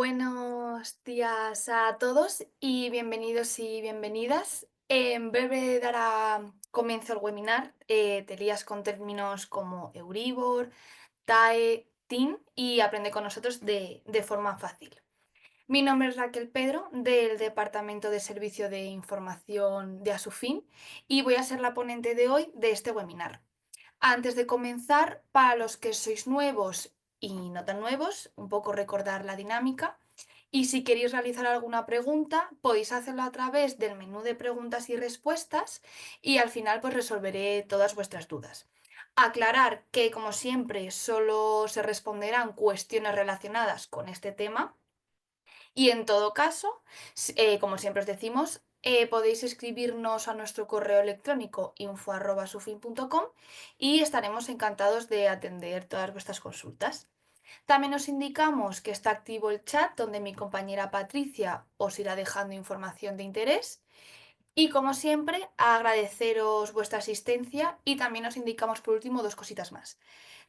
Buenos días a todos y bienvenidos y bienvenidas. En breve dará comienzo el webinar. Te lías con términos como Euribor, TAE, TIN y aprende con nosotros de forma fácil. Mi nombre es Raquel Pedro, del Departamento de Servicio de Información de Asufin, y voy a ser la ponente de hoy de este webinar. Antes de comenzar, para los que sois nuevos y no tan nuevos, un poco recordar la dinámica. Y si queréis realizar alguna pregunta, podéis hacerlo a través del menú de preguntas y respuestas y al final pues resolveré todas vuestras dudas. Aclarar que, como siempre, solo se responderán cuestiones relacionadas con este tema y en todo caso, como siempre os decimos, podéis escribirnos a nuestro correo electrónico info@sufin.com y estaremos encantados de atender todas vuestras consultas. También os indicamos que está activo el chat donde mi compañera Patricia os irá dejando información de interés. Y como siempre, agradeceros vuestra asistencia y también os indicamos por último dos cositas más.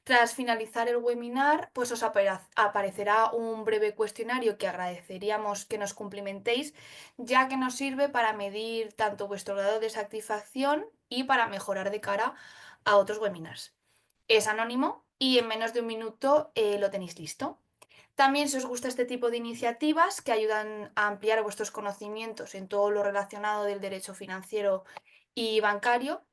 Tras finalizar el webinar, pues os aparecerá un breve cuestionario que agradeceríamos que nos cumplimentéis, ya que nos sirve para medir tanto vuestro grado de satisfacción y para mejorar de cara a otros webinars. Es anónimo y en menos de un minuto lo tenéis listo. También, si os gusta este tipo de iniciativas que ayudan a ampliar vuestros conocimientos en todo lo relacionado del derecho financiero y bancario,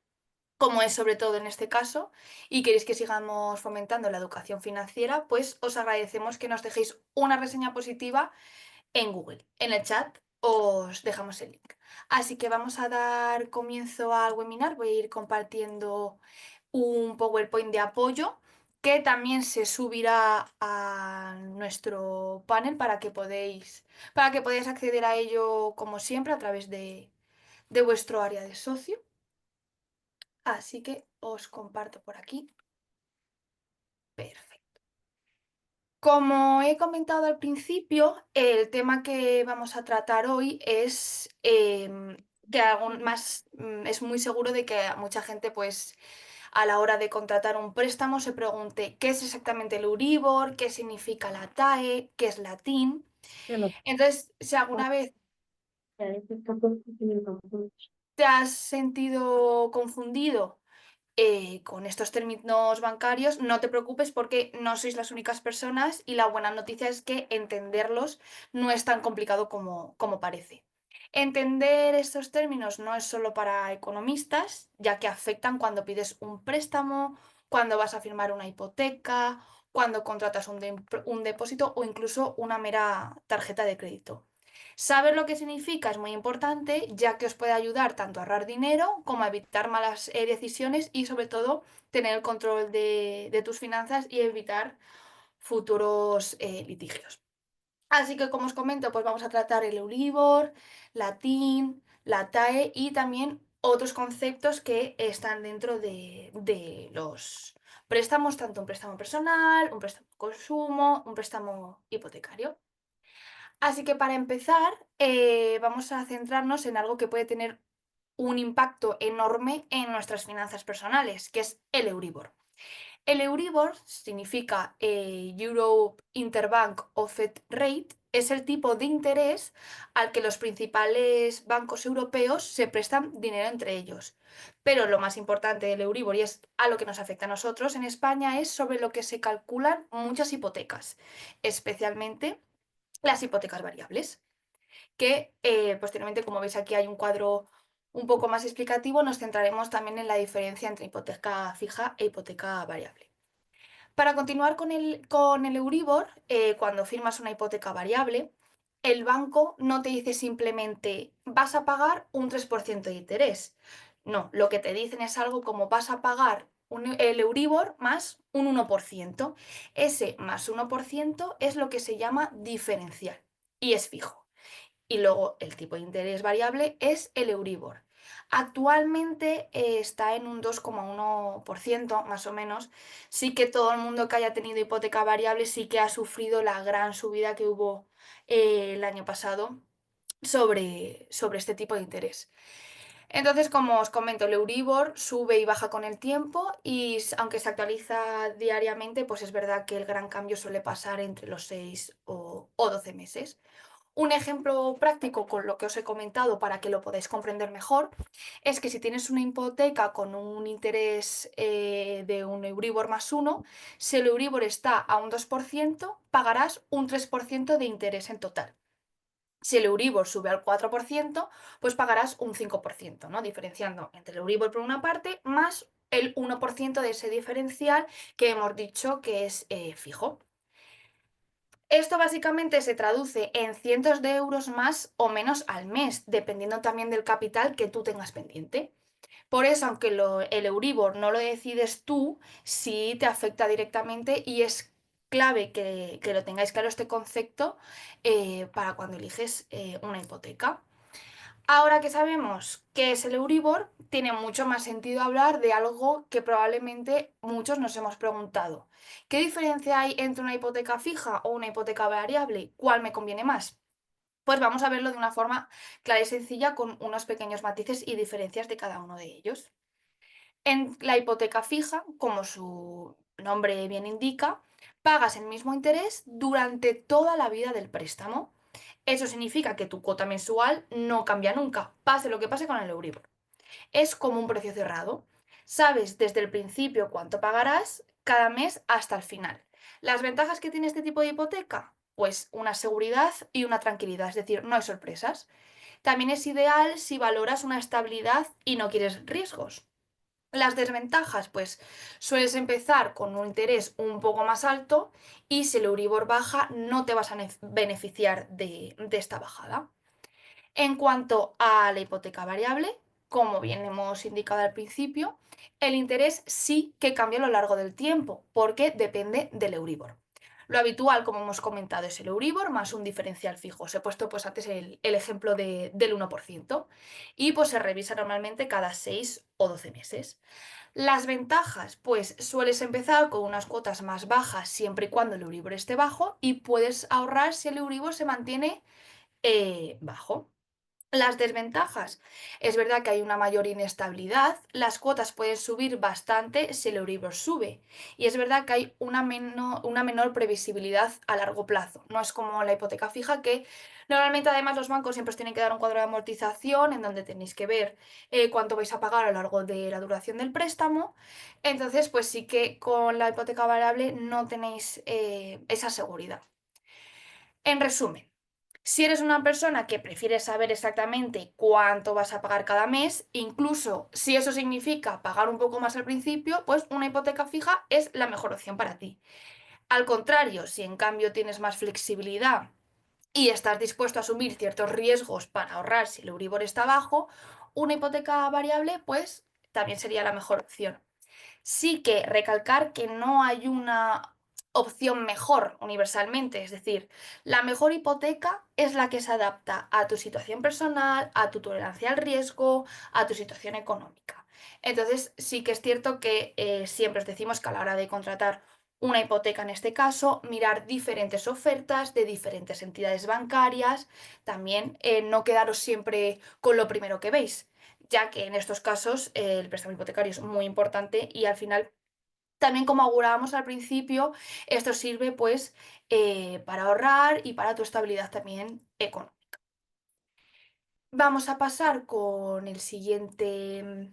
como es sobre todo en este caso, y queréis que sigamos fomentando la educación financiera, pues os agradecemos que nos dejéis una reseña positiva en Google. En el chat os dejamos el link. Así que vamos a dar comienzo al webinar. Voy a ir compartiendo un PowerPoint de apoyo que también se subirá a nuestro panel para que podáis acceder a ello como siempre a través de vuestro área de socio. Así que os comparto por aquí. Perfecto. Como he comentado al principio, el tema que vamos a tratar hoy es que es muy seguro de que mucha gente, pues, a la hora de contratar un préstamo se pregunte qué es exactamente el Euribor, qué significa la TAE, qué es la TIN. Bueno, Entonces, si alguna vez te has sentido confundido con estos términos bancarios, no te preocupes porque no sois las únicas personas y la buena noticia es que entenderlos no es tan complicado como parece. Entender estos términos no es solo para economistas, ya que afectan cuando pides un préstamo, cuando vas a firmar una hipoteca, cuando contratas un depósito o incluso una mera tarjeta de crédito. Saber lo que significa es muy importante, ya que os puede ayudar tanto a ahorrar dinero como a evitar malas decisiones y sobre todo tener el control de tus finanzas y evitar futuros litigios. Así que, como os comento, pues vamos a tratar el Euribor, la TIN, la TAE y también otros conceptos que están dentro de los préstamos, tanto un préstamo personal, un préstamo de consumo, un préstamo hipotecario. Así que para empezar, vamos a centrarnos en algo que puede tener un impacto enorme en nuestras finanzas personales, que es el Euribor. El Euribor significa Europe Interbank Offset Rate, es el tipo de interés al que los principales bancos europeos se prestan dinero entre ellos. Pero lo más importante del Euribor, y es a lo que nos afecta a nosotros en España, es sobre lo que se calculan muchas hipotecas, especialmente las hipotecas variables, que posteriormente, como veis aquí hay un cuadro un poco más explicativo, nos centraremos también en la diferencia entre hipoteca fija e hipoteca variable. Para continuar con el Euribor, cuando firmas una hipoteca variable, el banco no te dice simplemente vas a pagar un 3% de interés. No, lo que te dicen es algo como vas a pagar el Euribor más un 1%. Ese más 1% es lo que se llama diferencial y es fijo. Y luego el tipo de interés variable es el Euribor. Actualmente está en un 2,1% más o menos. Sí que todo el mundo que haya tenido hipoteca variable sí que ha sufrido la gran subida que hubo el año pasado sobre este tipo de interés. Entonces, como os comento, el Euribor sube y baja con el tiempo y aunque se actualiza diariamente, pues es verdad que el gran cambio suele pasar entre los 6 o 12 meses. Un ejemplo práctico con lo que os he comentado para que lo podáis comprender mejor es que si tienes una hipoteca con un interés de un Euribor más uno, si el Euribor está a un 2%, pagarás un 3% de interés en total. Si el Euribor sube al 4%, pues pagarás un 5%, ¿no? Diferenciando entre el Euribor por una parte más el 1% de ese diferencial que hemos dicho que es fijo. Esto básicamente se traduce en cientos de euros más o menos al mes, dependiendo también del capital que tú tengas pendiente. Por eso, aunque el Euribor no lo decides tú, sí te afecta directamente y es clave que lo tengáis claro este concepto para cuando eliges una hipoteca. Ahora que sabemos qué es el Euribor, tiene mucho más sentido hablar de algo que probablemente muchos nos hemos preguntado. ¿Qué diferencia hay entre una hipoteca fija o una hipoteca variable? ¿Cuál me conviene más? Pues vamos a verlo de una forma clara y sencilla con unos pequeños matices y diferencias de cada uno de ellos. En la hipoteca fija, como su nombre bien indica, pagas el mismo interés durante toda la vida del préstamo. Eso significa que tu cuota mensual no cambia nunca, pase lo que pase con el Euribor. Es como un precio cerrado. Sabes desde el principio cuánto pagarás cada mes hasta el final. ¿Las ventajas que tiene este tipo de hipoteca? Pues una seguridad y una tranquilidad, es decir, no hay sorpresas. También es ideal si valoras una estabilidad y no quieres riesgos. Las desventajas, pues sueles empezar con un interés un poco más alto y si el Euribor baja no te vas a beneficiar de esta bajada. En cuanto a la hipoteca variable, como bien hemos indicado al principio, el interés sí que cambia a lo largo del tiempo, porque depende del Euribor. Lo habitual, como hemos comentado, es el Euribor más un diferencial fijo. Os he puesto pues antes el ejemplo del 1% y pues se revisa normalmente cada 6 o 12 meses. Las ventajas, pues sueles empezar con unas cuotas más bajas siempre y cuando el Euribor esté bajo y puedes ahorrar si el Euribor se mantiene bajo. Las desventajas. Es verdad que hay una mayor inestabilidad, las cuotas pueden subir bastante si el Euribor sube y es verdad que hay una menor previsibilidad a largo plazo. No es como la hipoteca fija que normalmente además los bancos siempre os tienen que dar un cuadro de amortización en donde tenéis que ver cuánto vais a pagar a lo largo de la duración del préstamo. Entonces, pues sí que con la hipoteca variable no tenéis esa seguridad. En resumen, si eres una persona que prefiere saber exactamente cuánto vas a pagar cada mes, incluso si eso significa pagar un poco más al principio, pues una hipoteca fija es la mejor opción para ti. Al contrario, si en cambio tienes más flexibilidad y estás dispuesto a asumir ciertos riesgos para ahorrar si el Euribor está bajo, una hipoteca variable pues también sería la mejor opción. Sí que recalcar que no hay una opción mejor universalmente, es decir, la mejor hipoteca es la que se adapta a tu situación personal, a tu tolerancia al riesgo, a tu situación económica. Entonces, sí que es cierto que siempre os decimos que a la hora de contratar una hipoteca en este caso, mirar diferentes ofertas de diferentes entidades bancarias, también no quedaros siempre con lo primero que veis, ya que en estos casos el préstamo hipotecario es muy importante y al final, también como augurábamos al principio, esto sirve pues para ahorrar y para tu estabilidad también económica. Vamos a pasar con el siguiente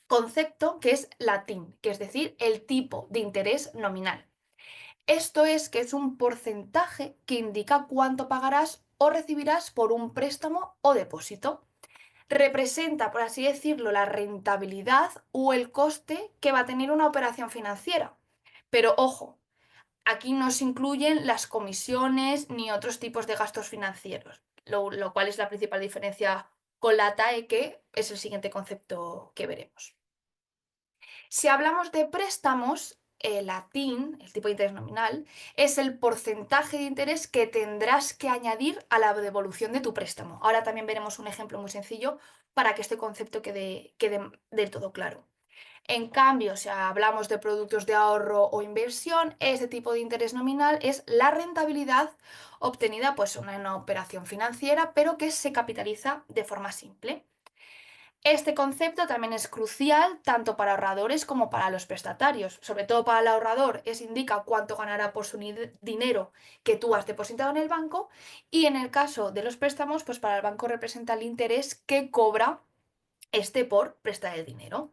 concepto, que es la TIN, que es decir, el tipo de interés nominal. Esto es que es un porcentaje que indica cuánto pagarás o recibirás por un préstamo o depósito. Representa, por así decirlo, la rentabilidad o el coste que va a tener una operación financiera. Pero ojo, aquí no se incluyen las comisiones ni otros tipos de gastos financieros, lo cual es la principal diferencia con la TAE, que es el siguiente concepto que veremos. Si hablamos de préstamos, la TIN, el tipo de interés nominal, es el porcentaje de interés que tendrás que añadir a la devolución de tu préstamo. Ahora también veremos un ejemplo muy sencillo para que este concepto quede del todo claro. En cambio, si hablamos de productos de ahorro o inversión, este tipo de interés nominal es la rentabilidad obtenida pues, en una operación financiera, pero que se capitaliza de forma simple. Este concepto también es crucial tanto para ahorradores como para los prestatarios. Sobre todo para el ahorrador, indica cuánto ganará por su dinero que tú has depositado en el banco, y en el caso de los préstamos, pues para el banco representa el interés que cobra por prestar el dinero.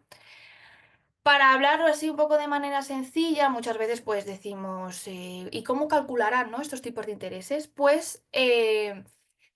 Para hablarlo así un poco de manera sencilla, muchas veces pues decimos, ¿y cómo calcularán, no, estos tipos de intereses? Pues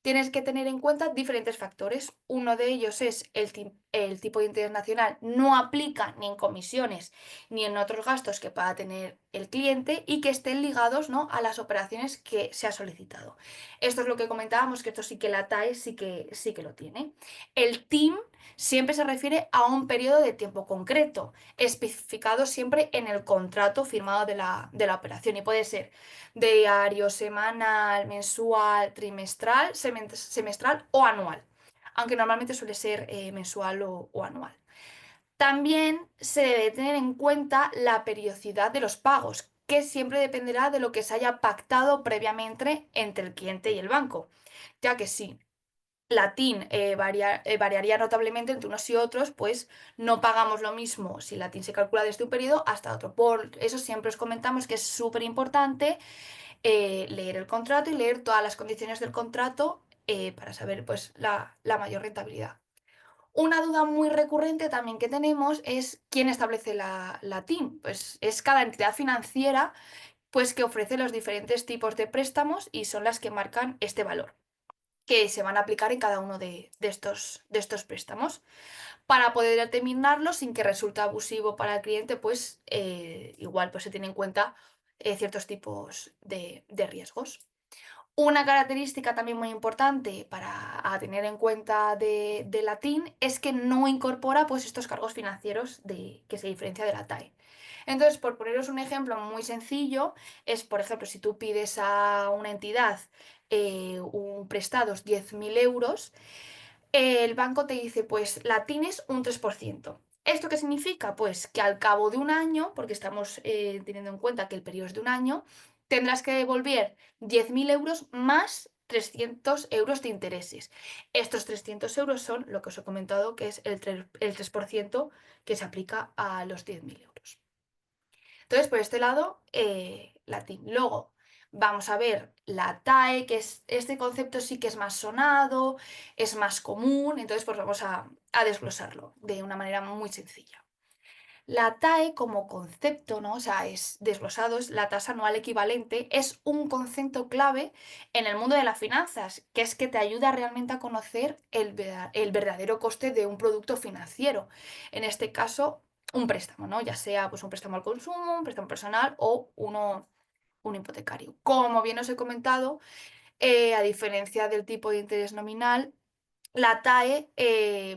tienes que tener en cuenta diferentes factores. Uno de ellos es el tipo de interés nacional. No aplica ni en comisiones ni en otros gastos que pueda tener el cliente y que estén ligados, ¿no?, a las operaciones que se ha solicitado. Esto es lo que comentábamos, que esto sí que la TAE sí que lo tiene. El TIM siempre se refiere a un periodo de tiempo concreto, especificado siempre en el contrato firmado de la operación, y puede ser diario, semanal, mensual, trimestral, semestral o anual, aunque normalmente suele ser mensual o anual. También se debe tener en cuenta la periodicidad de los pagos, que siempre dependerá de lo que se haya pactado previamente entre el cliente y el banco, ya que sí, la TIN variaría notablemente entre unos y otros, pues no pagamos lo mismo si la TIN se calcula desde un periodo hasta otro. Por eso siempre os comentamos que es súper importante leer el contrato y leer todas las condiciones del contrato para saber pues la mayor rentabilidad. Una duda muy recurrente también que tenemos es quién establece la TIN. Pues es cada entidad financiera pues que ofrece los diferentes tipos de préstamos y son las que marcan este valor que se van a aplicar en cada uno de estos préstamos. Para poder determinarlo sin que resulte abusivo para el cliente, pues igual pues, se tienen en cuenta ciertos tipos de riesgos. Una característica también muy importante a tener en cuenta de la TIN es que no incorpora pues, estos cargos financieros que se diferencia de la TAE. Entonces, por poneros un ejemplo muy sencillo, es, por ejemplo, si tú pides a una entidad un prestados 10.000 euros, el banco te dice, pues la tienes un 3%. ¿Esto qué significa? Pues que al cabo de un año, porque estamos teniendo en cuenta que el periodo es de un año, tendrás que devolver 10.000 euros más 300 euros de intereses. Estos 300 euros son lo que os he comentado, que es el 3% que se aplica a los 10.000 euros. Entonces, por este lado, latín. Luego, vamos a ver la TAE, que este concepto sí que es más sonado, es más común, entonces pues vamos a desglosarlo de una manera muy sencilla. La TAE como concepto, ¿no? O sea, es desglosado, es la tasa anual equivalente, es un concepto clave en el mundo de las finanzas, que es que te ayuda realmente a conocer el verdadero coste de un producto financiero. En este caso, un préstamo, ¿no? Ya sea pues, un préstamo al consumo, un préstamo personal o un hipotecario. Como bien os he comentado, a diferencia del tipo de interés nominal, la TAE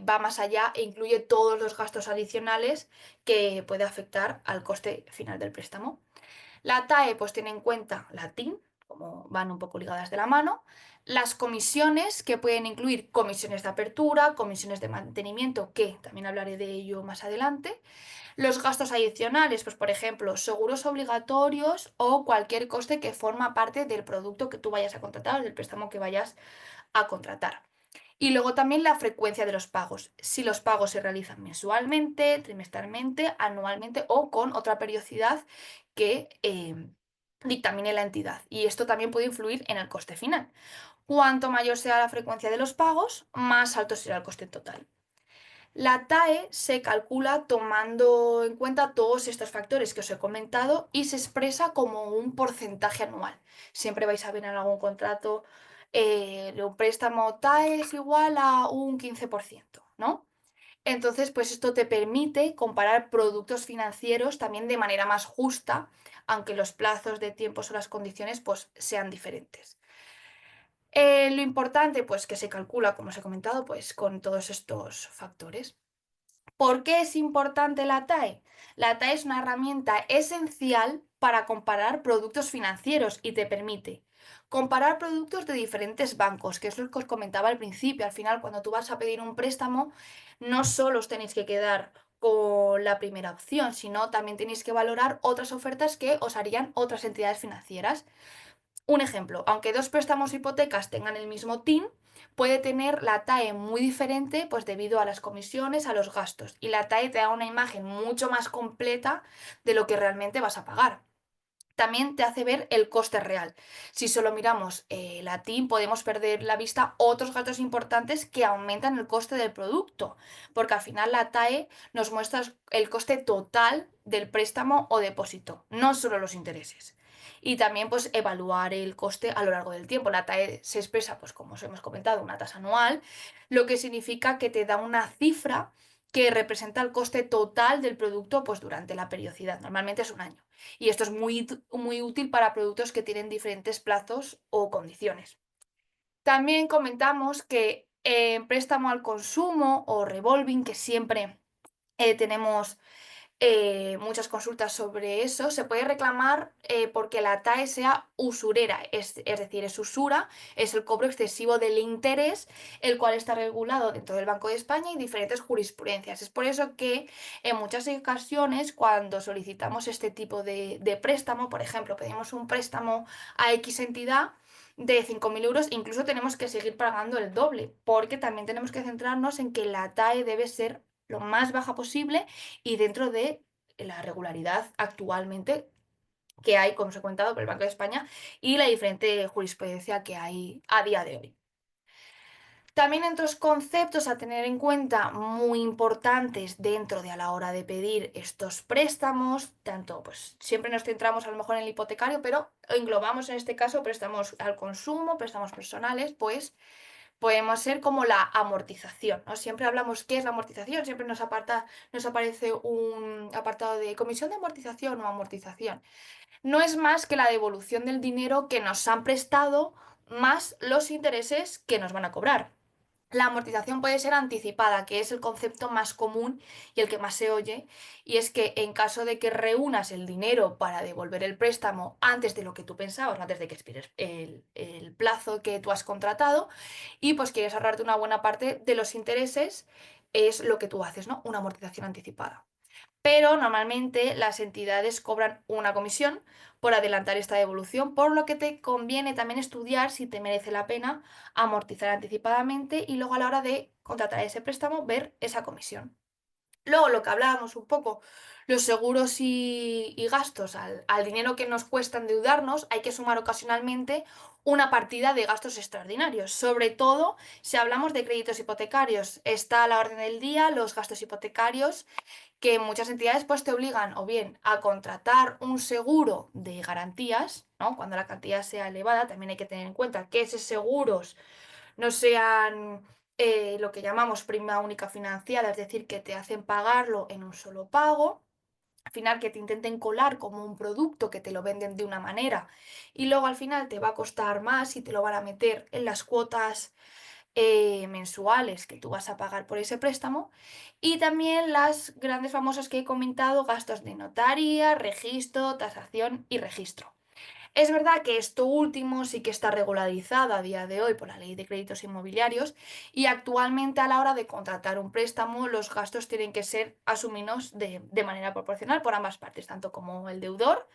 va más allá e incluye todos los gastos adicionales que puede afectar al coste final del préstamo. La TAE pues tiene en cuenta la TIN, como van un poco ligadas de la mano, las comisiones, que pueden incluir comisiones de apertura, comisiones de mantenimiento, que también hablaré de ello más adelante, los gastos adicionales, pues por ejemplo, seguros obligatorios o cualquier coste que forma parte del producto que tú vayas a contratar, del préstamo que vayas a contratar. Y luego también la frecuencia de los pagos. Si los pagos se realizan mensualmente, trimestralmente, anualmente o con otra periodicidad que dictamine la entidad. Y esto también puede influir en el coste final. Cuanto mayor sea la frecuencia de los pagos, más alto será el coste total. La TAE se calcula tomando en cuenta todos estos factores que os he comentado y se expresa como un porcentaje anual. Siempre vais a ver en algún contrato un préstamo TAE es igual a un 15%, ¿no? Entonces, pues esto te permite comparar productos financieros también de manera más justa, aunque los plazos de tiempos o las condiciones pues, sean diferentes. Lo importante, pues que se calcula, como os he comentado, pues con todos estos factores. ¿Por qué es importante la TAE? La TAE es una herramienta esencial para comparar productos financieros y te permite comparar productos de diferentes bancos, que es lo que os comentaba al principio. Al final, cuando tú vas a pedir un préstamo, no solo os tenéis que quedar con la primera opción, sino también tenéis que valorar otras ofertas que os harían otras entidades financieras. Un ejemplo, aunque dos préstamos hipotecas tengan el mismo TIN, puede tener la TAE muy diferente pues debido a las comisiones, a los gastos. Y la TAE te da una imagen mucho más completa de lo que realmente vas a pagar. También te hace ver el coste real. Si solo miramos la TIN, podemos perder la vista otros gastos importantes que aumentan el coste del producto, porque al final la TAE nos muestra el coste total del préstamo o depósito, no solo los intereses. Y también pues evaluar el coste a lo largo del tiempo. La TAE se expresa, pues como os hemos comentado, una tasa anual, lo que significa que te da una cifra que representa el coste total del producto pues durante la periodicidad. Normalmente es un año. Y esto es muy útil para productos que tienen diferentes plazos o condiciones. También comentamos que en préstamo al consumo o revolving, que siempre tenemos muchas consultas sobre eso, se puede reclamar porque la TAE sea usurera, es decir, es usura, es el cobro excesivo del interés, el cual está regulado dentro del Banco de España y diferentes jurisprudencias. Es por eso que en muchas ocasiones, cuando solicitamos este tipo de préstamo, por ejemplo, pedimos un préstamo a X entidad, de 5.000 euros, incluso tenemos que seguir pagando el doble, porque también tenemos que centrarnos en que la TAE debe ser lo más baja posible y dentro de la regularidad actualmente que hay, como os he contado, por el Banco de España y la diferente jurisprudencia que hay a día de hoy. También otros conceptos a tener en cuenta muy importantes dentro de a la hora de pedir estos préstamos, tanto pues siempre nos centramos a lo mejor en el hipotecario, pero englobamos en este caso préstamos al consumo, préstamos personales, pues podemos ser como la amortización, ¿no? Siempre hablamos qué es la amortización, siempre nos aparece un apartado de comisión de amortización o amortización. No es más que la devolución del dinero que nos han prestado más los intereses que nos van a cobrar. La amortización puede ser anticipada, que es el concepto más común y el que más se oye, y es que en caso de que reúnas el dinero para devolver el préstamo antes de lo que tú pensabas, antes de que expires el plazo que tú has contratado, y pues quieres ahorrarte una buena parte de los intereses, es lo que tú haces, ¿no? Una amortización anticipada. Pero normalmente las entidades cobran una comisión por adelantar esta devolución, por lo que te conviene también estudiar si te merece la pena amortizar anticipadamente y luego a la hora de contratar ese préstamo ver esa comisión. Luego lo que hablábamos un poco, los seguros y gastos al dinero que nos cuesta endeudarnos, hay que sumar ocasionalmente una partida de gastos extraordinarios, sobre todo si hablamos de créditos hipotecarios. Está a la orden del día los gastos hipotecarios que muchas entidades pues te obligan o bien a contratar un seguro de garantías, ¿no? Cuando la cantidad sea elevada, también hay que tener en cuenta que esos seguros no sean lo que llamamos prima única financiada, es decir, que te hacen pagarlo en un solo pago. Al final que te intenten colar como un producto que te lo venden de una manera y luego al final te va a costar más y te lo van a meter en las cuotas mensuales que tú vas a pagar por ese préstamo y también las grandes famosas que he comentado, gastos de notaría, registro, tasación y registro. Es verdad que esto último sí que está regularizado a día de hoy por la Ley de Créditos Inmobiliarios y actualmente a la hora de contratar un préstamo los gastos tienen que ser asumidos de manera proporcional por ambas partes, tanto como el deudor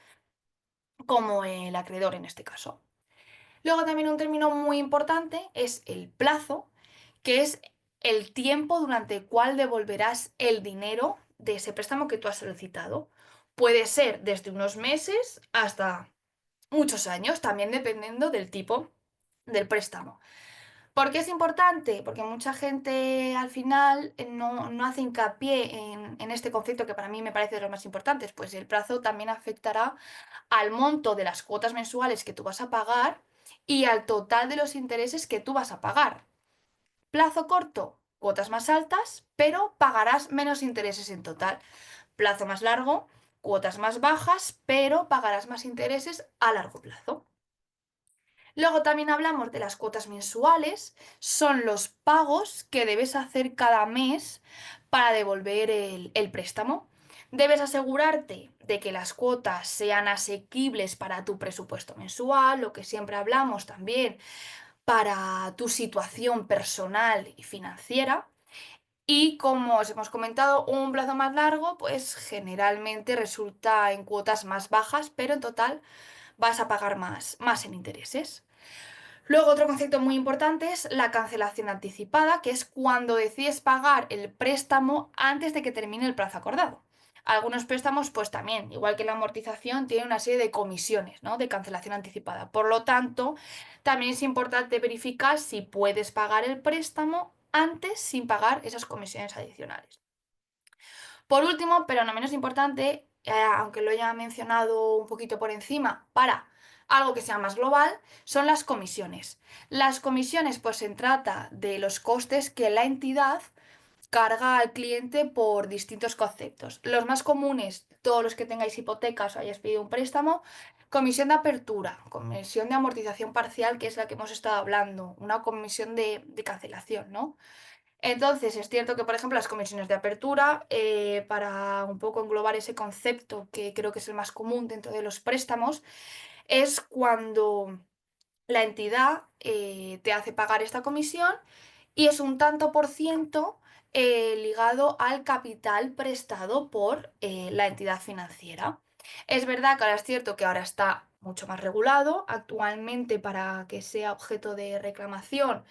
como el acreedor en este caso. Luego también un término muy importante es el plazo, que es el tiempo durante el cual devolverás el dinero de ese préstamo que tú has solicitado. Puede ser desde unos meses hasta muchos años, también dependiendo del tipo del préstamo. ¿Por qué es importante? Porque mucha gente al final no hace hincapié en este concepto que para mí me parece de los más importantes, pues el plazo también afectará al monto de las cuotas mensuales que tú vas a pagar y al total de los intereses que tú vas a pagar. Plazo corto, cuotas más altas, pero pagarás menos intereses en total. Plazo más largo, cuotas más bajas, pero pagarás más intereses a largo plazo. Luego también hablamos de las cuotas mensuales, son los pagos que debes hacer cada mes para devolver el préstamo. Debes asegurarte de que las cuotas sean asequibles para tu presupuesto mensual, lo que siempre hablamos también para tu situación personal y financiera. Y como os hemos comentado, un plazo más largo, pues generalmente resulta en cuotas más bajas, pero en total vas a pagar más en intereses. Luego, otro concepto muy importante es la cancelación anticipada, que es cuando decides pagar el préstamo antes de que termine el plazo acordado. Algunos préstamos, pues también, igual que la amortización, tienen una serie de comisiones, ¿no? De cancelación anticipada. Por lo tanto, también es importante verificar si puedes pagar el préstamo antes sin pagar esas comisiones adicionales. Por último, pero no menos importante, aunque lo haya mencionado un poquito por encima, para algo que sea más global, son las comisiones. Las comisiones, pues se trata de los costes que la entidad carga al cliente por distintos conceptos. Los más comunes, todos los que tengáis hipotecas o hayáis pedido un préstamo, comisión de apertura, comisión de amortización parcial, que es la que hemos estado hablando, una comisión de cancelación, ¿no? Entonces, es cierto que, por ejemplo, las comisiones de apertura, para un poco englobar ese concepto que creo que es el más común dentro de los préstamos, es cuando la entidad te hace pagar esta comisión y es un tanto por ciento ligado al capital prestado por la entidad financiera. Es verdad que ahora es cierto que ahora está mucho más regulado. Actualmente, para que sea objeto de reclamación,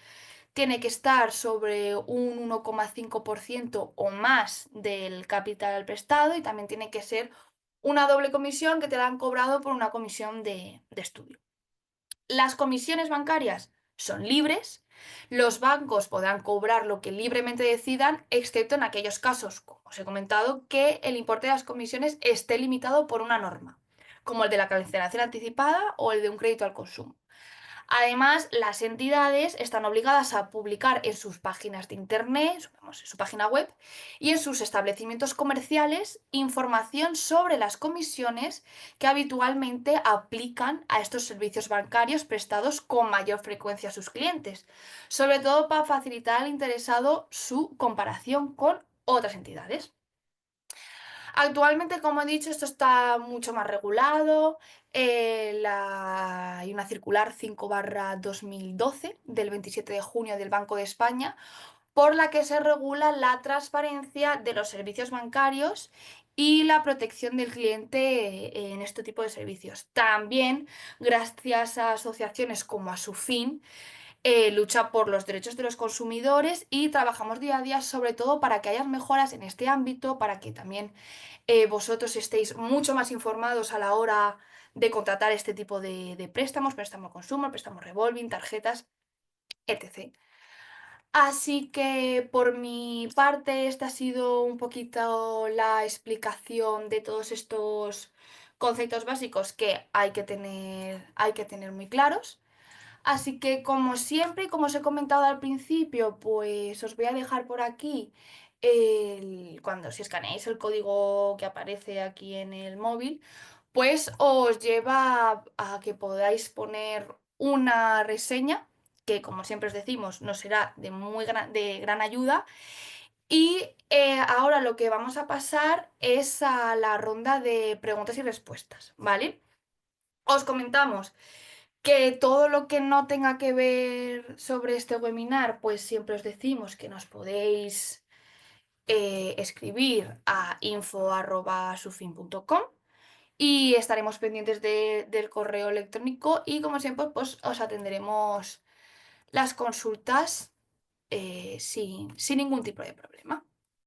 tiene que estar sobre un 1,5% o más del capital prestado y también tiene que ser una doble comisión que te la han cobrado por una comisión de estudio. Las comisiones bancarias son libres, los bancos podrán cobrar lo que libremente decidan, excepto en aquellos casos, como os he comentado, que el importe de las comisiones esté limitado por una norma, como el de la cancelación anticipada o el de un crédito al consumo. Además, las entidades están obligadas a publicar en sus páginas de internet, vamos, en su página web y en sus establecimientos comerciales información sobre las comisiones que habitualmente aplican a estos servicios bancarios prestados con mayor frecuencia a sus clientes, sobre todo para facilitar al interesado su comparación con otras entidades. Actualmente, como he dicho, esto está mucho más regulado. Hay una circular 5/2012 del 27 de junio del Banco de España por la que se regula la transparencia de los servicios bancarios y la protección del cliente en este tipo de servicios. También, gracias a asociaciones como Asufin, lucha por los derechos de los consumidores y trabajamos día a día sobre todo para que haya mejoras en este ámbito, para que también vosotros estéis mucho más informados a la hora de contratar este tipo de préstamos, préstamo consumo, préstamo revolving, tarjetas, etc. Así que por mi parte esta ha sido un poquito la explicación de todos estos conceptos básicos que hay que tener muy claros. Así que como siempre y como os he comentado al principio, pues os voy a dejar por aquí cuando si escaneáis el código que aparece aquí en el móvil, pues os lleva a que podáis poner una reseña, que como siempre os decimos, nos será de gran ayuda. Y ahora lo que vamos a pasar es a la ronda de preguntas y respuestas, ¿vale? Os comentamos que todo lo que no tenga que ver sobre este webinar, pues siempre os decimos que nos podéis escribir a info@sufin.com y estaremos pendientes del correo electrónico y como siempre pues os atenderemos las consultas sin ningún tipo de problema.